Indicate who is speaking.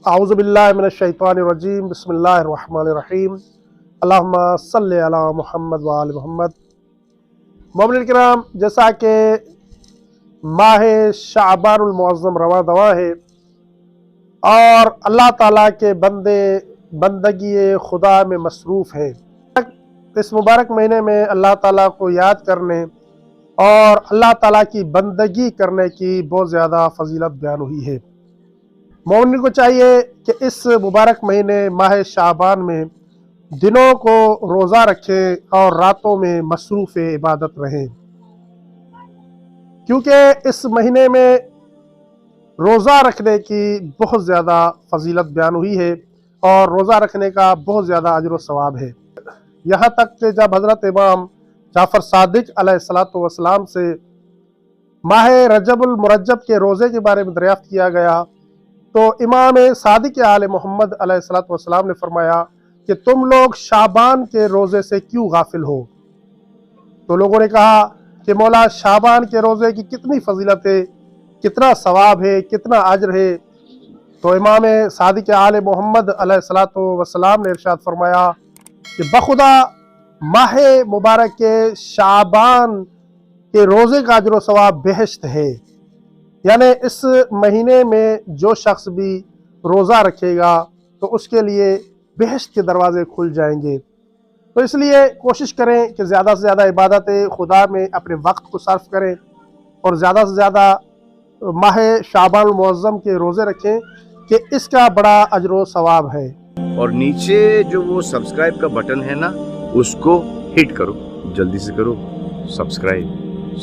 Speaker 1: अऊज़ु बिल्लाहि मिनश शैतानिर रजीम बिस्मिल्लाहिर रहमानिर रहीम अल्लाहुम्मा सल्लि अला मुहम्मद व आलि मुहम्मद। मोमिनीन किराम, जैसा कि माह शाबानुल मुअज़्ज़म रवा दवा है और अल्लाह ताला के बंदे बंदगी खुदा में मसरूफ़ हैं, इस मुबारक महीने में अल्लाह ताला को याद करने और अल्लाह ताला की बंदगी करने की बहुत ज़्यादा फजीलत बयान हुई है। मोमिन को चाहिए कि इस मुबारक महीने माह शाबान में दिनों को रोज़ा रखें और रातों में मसरूफ़ इबादत रहें, क्योंकि इस महीने में रोज़ा रखने की बहुत ज़्यादा फजीलत बयान हुई है और रोज़ा रखने का बहुत ज़्यादा अजर व सवाब है। यहाँ तक कि जब हज़रत इमाम जाफ़र सादिक अलैहिस्सलातु वस्सलाम से माह रजबुल मुरज्जब के रोज़े के बारे में दरियाफ़्त किया गया तो इमाम सादिक आले मोहम्मद अलैहिस्सलातु वस्सलाम ने फरमाया कि तुम लोग शाबान के रोज़े से क्यों गाफिल हो। तो लोगों ने कहा कि मौला, शाबान के रोज़े की कितनी फजीलत है, कितना सवाब है, कितना अजर है। तो इमाम सादिक आले मोहम्मद अलैहिस्सलातु वस्सलाम ने इरशाद फरमाया कि बखुदा माह मुबारक के शाबान के रोज़े का अजर व सवाब बेहश्त है, यानी इस महीने में जो शख्स भी रोज़ा रखेगा तो उसके लिए बेहश्त के दरवाज़े खुल जाएंगे। तो इसलिए कोशिश करें कि ज़्यादा से ज़्यादा इबादत खुदा में अपने वक्त को सर्फ करें और ज़्यादा से ज़्यादा माह शाबानुल मुअज़्ज़म के रोज़े रखें कि इसका बड़ा अजर व सवाब है।
Speaker 2: और नीचे जो वो सब्सक्राइब का बटन है ना, उसको हिट करो, जल्दी से करो। सब्सक्राइब।